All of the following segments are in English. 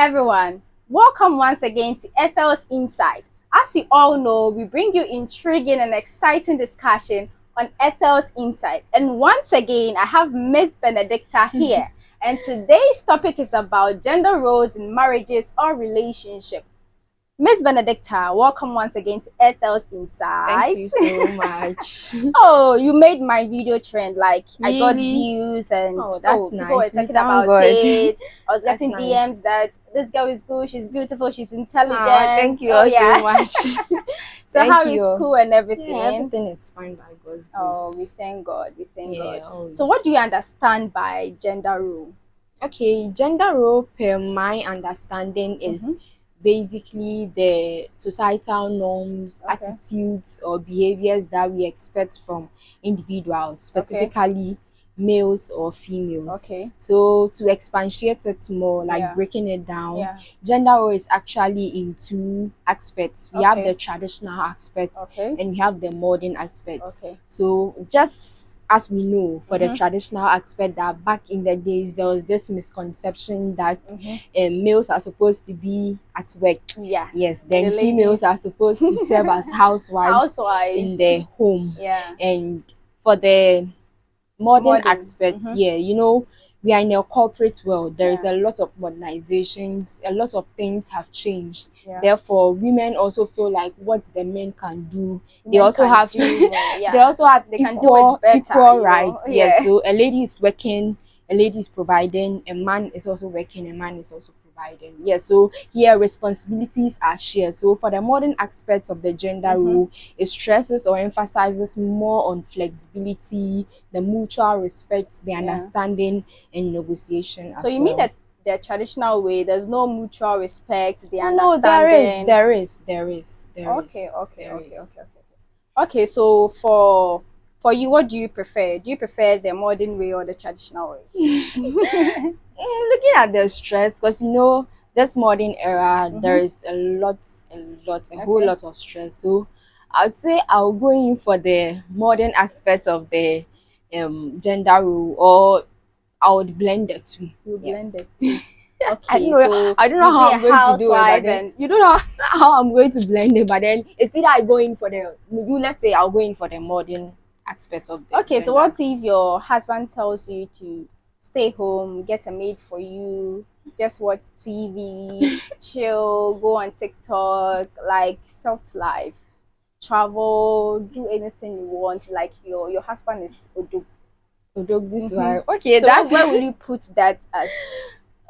everyone, welcome once again to Ethel's Insight. As you all know, we bring you intriguing and exciting discussion on Ethel's Insight. And once again, I have Miss Benedicta here. And today's topic is about gender roles in marriages or relationships. Miss Benedicta, welcome once again to Ethel's Insight. Thank you so much. Oh, you made my video trend. Like, really? I got views and that's people nice. were talking about it. I was getting DMs nice. that this girl is good, she's beautiful, she's intelligent. Thank you so much. So how is school and everything? Yeah, everything is fine by God's grace. Oh, we thank God. We thank God. Always. So what do you understand by gender role? Okay, gender role, per my understanding, is basically the societal norms, attitudes, or behaviors that we expect from individuals, specifically males or females. So to expatiate it more, like breaking it down, gender role is actually in two aspects. We have the traditional aspect and we have the modern aspect. So just as we know, for the traditional aspect, that back in the days there was this misconception that males are supposed to be at work. Yes, then the females are supposed to serve as housewives in their home. And for the modern aspect, you know, we are in a corporate world. There is a lot of modernizations, a lot of things have changed. Therefore, women also feel like what the men can do, they also have they can do it better, equal rights. Yes, so a lady is working, a lady is providing, a man is also working, a man is also providing. Yes, so here responsibilities are shared. So for the modern aspect of the gender role, it stresses or emphasizes more on flexibility, the mutual respect, the understanding, and negotiation. So you mean that the traditional way, there's no mutual respect, the understanding? No, there is. Okay, so for you, what do you prefer? Do you prefer the modern way or the traditional way? Looking at the stress, because you know, this modern era, there is a whole lot of stress. So I'd say I'll go in for the modern aspect of the gender role, or I would blend the two. You blend the two. Okay, I don't know how I'm going to do it, but then you don't know how I'm going to blend it, but then it's either I go in for the let's say I'll go in for the modern aspect of the gender. So what if your husband tells you to stay home, get a maid for you, just watch TV, chill, go on TikTok, like soft life, travel, do anything you want, like your husband is Odog. Okay, so where will you put that as?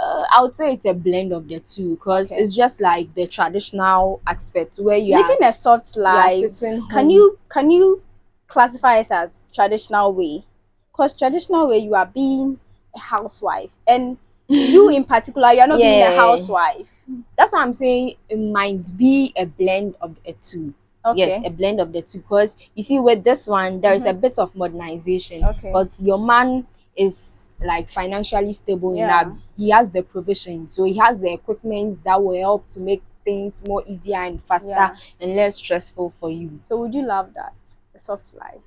I would say it's a blend of the two, because it's just like the traditional aspect where you living a soft life. Can you classify it as traditional way? Because traditional way, you are being a housewife, and you in particular, you are not being a housewife. That's what I'm saying. It might be a blend of the two. Yes, a blend of the two, because you see with this one there is a bit of modernization, because your man is like financially stable enough, he has the provision, so he has the equipment that will help to make things more easier and faster and less stressful for you. So would you love that, a soft life?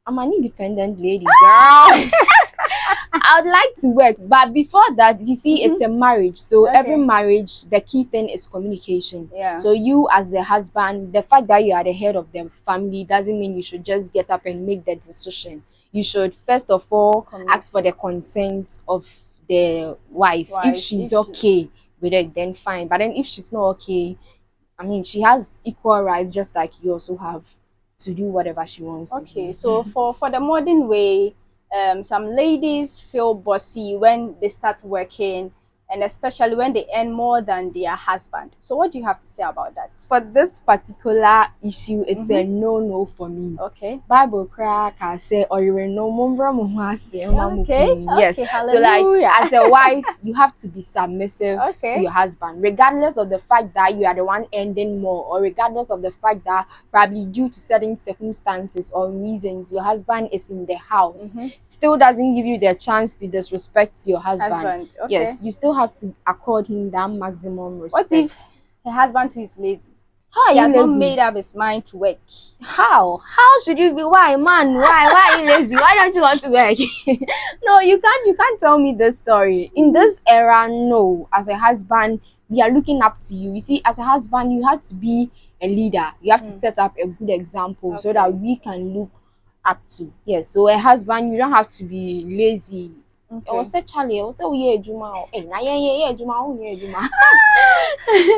I'm an independent lady, girl. I would like to work, but before that, you see, it's a marriage. So every marriage, the key thing is communication. So you as the husband, the fact that you are the head of the family doesn't mean you should just get up and make the decision. You should first of all ask for the consent of the wife. If she's okay with it, then fine. But then if she's not okay, I mean, she has equal rights, just like you also have to do whatever she wants to do. So for the modern way, some ladies feel bossy when they start working, and especially when they earn more than their husband. So what do you have to say about that? For this particular issue, it's a no for me. Bible crack I say, or you know, yes. So like as a wife, you have to be submissive to your husband, regardless of the fact that you are the one earning more, or regardless of the fact that probably due to certain circumstances or reasons your husband is in the house. Still doesn't give you the chance to disrespect your husband. Yes, you still have to accord him that maximum respect. What if her husband too is lazy? How are He you has not lazy? made up his mind to work. How should you be? Why, man? Why are you lazy? Why don't you want to work? No, you can't tell me this story in this era. No, as a husband we are looking up to you. You see, as a husband you have to be a leader. You have to set up a good example so that Okay. we can look up to. Yes, so a husband, you don't have to be lazy. Okay. Or say Charlie, or say we juma. Eh, na juma.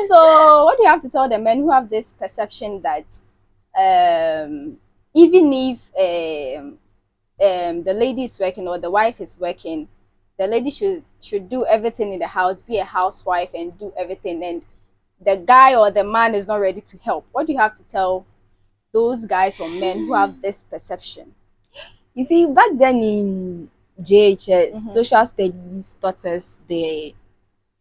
So what do you have to tell the men who have this perception that even if the lady is working or the wife is working, the lady should do everything in the house, be a housewife and do everything, and the guy or the man is not ready to help? What do you have to tell those guys or men who have this perception? You see, back then in JHS, social studies taught us the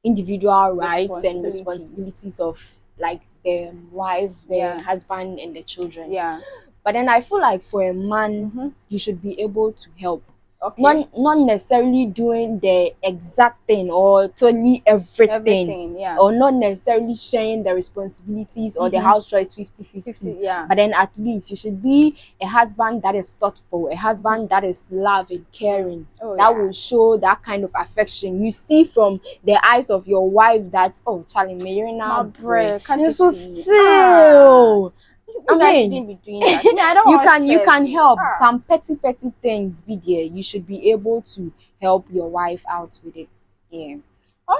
individual rights and responsibilities of like the wife, the husband, and the children. Yeah. But then I feel like for a man, you should be able to help. Okay. Not necessarily doing the exact thing or totally everything, yeah. or not necessarily sharing the responsibilities or the house chores 50-50. Yeah. But then at least you should be a husband that is thoughtful, a husband that is loving, caring, that will show that kind of affection. You see from the eyes of your wife that, oh, Charlie, my bread, can't you're you so see? still. You guys shouldn't be doing that. Me, I don't want you can stress. help some petty things be there. You should be able to help your wife out with it. Yeah.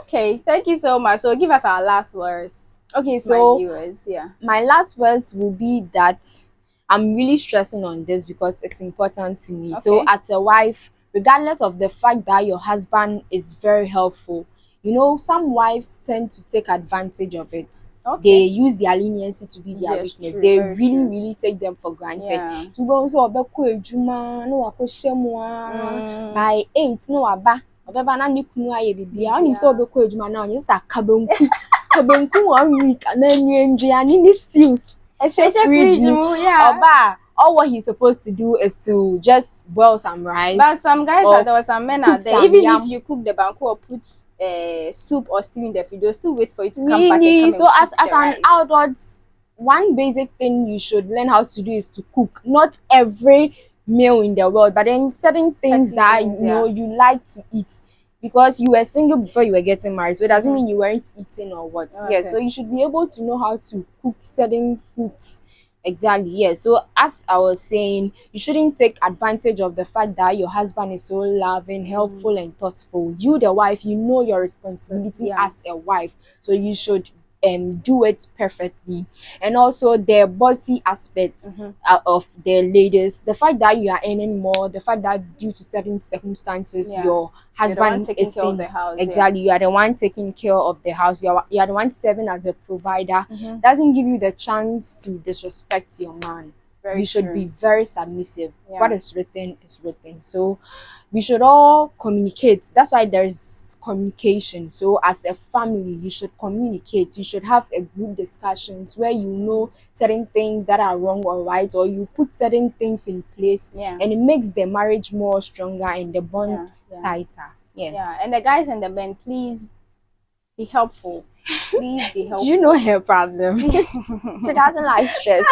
Okay, thank you so much. So give us our last words. Okay, so my viewers, my last words will be that I'm really stressing on this because it's important to me. Okay. So as a wife, regardless of the fact that your husband is very helpful, you know, some wives tend to take advantage of it. Okay. They use their leniency to be their weakness. True, they very really true. really take them for granted. Yeah. By 8 no aba obeba na ne kunu aye bibia onim so obekọ ejuma na onye sta kabenku 1 week na nduane ni steals fridge oba all what he's supposed to do is to just boil some rice. But some guys there were some men out there, even if you cook the banku or put soup or stew in the fridge, they'll still wait for you to come back and come so and as an rice. adult, one basic thing you should learn how to do is to cook. Not every meal in the world, but then certain things you know you like to eat, because you were single before you were getting married, so it doesn't mean you weren't eating or what. Okay. Yeah, so you should be able to know how to cook certain foods. Exactly, yes. So as I was saying, you shouldn't take advantage of the fact that your husband is so loving, helpful, and thoughtful. You, the wife, you know your responsibility as a wife, so you should do it perfectly. And also the bossy aspect of the ladies, the fact that you are earning more, the fact that due to certain circumstances your husband is in the house. Exactly, you are the one taking care of the house, you are the one serving as a provider, doesn't give you the chance to disrespect your man. You should be very submissive. What is written is written. So we should all communicate. That's why there's communication. So as a family, you should communicate. You should have a group discussions where you know certain things that are wrong or right, or you put certain things in place, and it makes the marriage more stronger and the bond tighter. Yes. Yeah, and the guys and the men, please be helpful. Please be helpful. You know her problem. She doesn't like stress.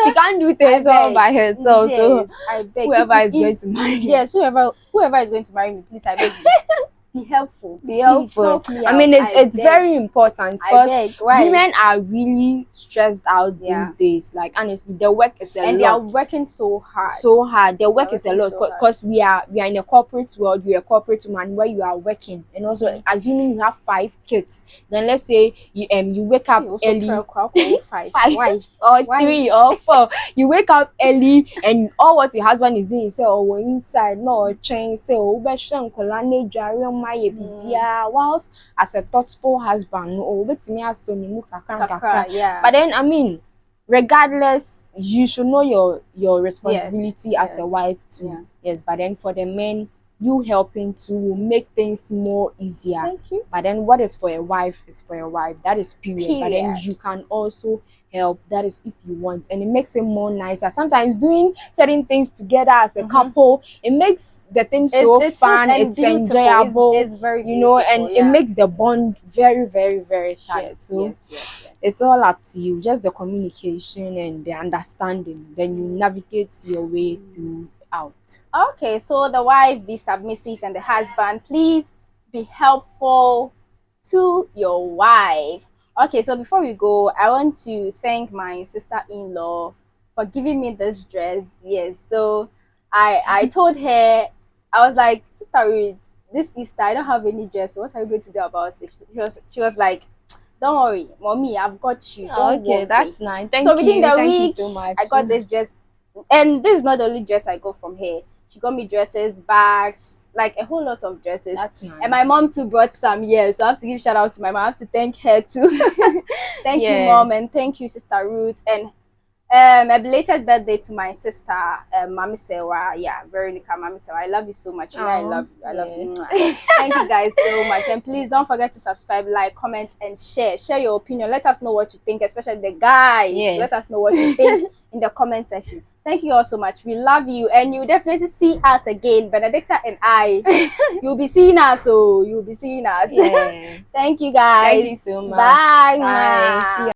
She can't do things all by herself. Yes, so I beg. whoever is going to marry me. Yes, whoever is going to marry me, please, I beg you. Be helpful. Be helpful. I mean, it's very important because women are really stressed out these days. Like honestly, the work is a lot. And they are working so hard. So hard. The work is a lot because we are in a corporate world. You're a corporate woman where you are working, and also assuming you have 5 kids. Then let's say you wake up early, 5 or 3 or 4. You wake up early, and all what your husband is doing is say, "Oh, we're inside, no train, say, oh, whilst as a thoughtful husband, but then I mean, regardless, you should know your responsibility as a wife too. Yes, but then for the men, you helping to will make things more easier. Thank you. But then what is for a wife is for a wife. That is period. But then you can also help. That is if you want, and it makes it more nicer. Sometimes doing certain things together as a couple, it makes the thing so it's fun, and it's beautiful. enjoyable, It's very you know, beautiful, and it makes the bond very, very, very tight. So yes. it's all up to you, just the communication and the understanding. Then you navigate your way through out. Okay, so the wife be submissive and the husband, please be helpful to your wife. Okay, so before we go, I want to thank my sister-in-law for giving me this dress. Yes, so I told her, I was like, Sister Ruth, this Easter I don't have any dress. So what are you going to do about it? She was like, don't worry, mommy, I've got you. Don't Okay, worry. that's nice. Thank So within you. the Thank you week, so much. I got this dress, and this is not the only dress I got from her. She got me dresses, bags, like a whole lot of dresses. That's nice. And my mom too brought some. Yeah, so I have to give shout out to my mom. I have to thank her too. Thank you, mom, and thank you, Sister Ruth, and a belated birthday to my sister, Mami Sewa. Yeah, Veronica, Mami Sewa. I love you so much. You know, I love you. I love you. Thank you guys so much. And please don't forget to subscribe, like, comment, and share. Share your opinion. Let us know what you think, especially the guys. Yes. Let us know what you think in the comment section. Thank you all so much. We love you. And you definitely see us again. Benedicta and I. You'll be seeing us. So you'll be seeing us. Yeah. Thank you guys. Thank you so much. Bye. Bye. See ya.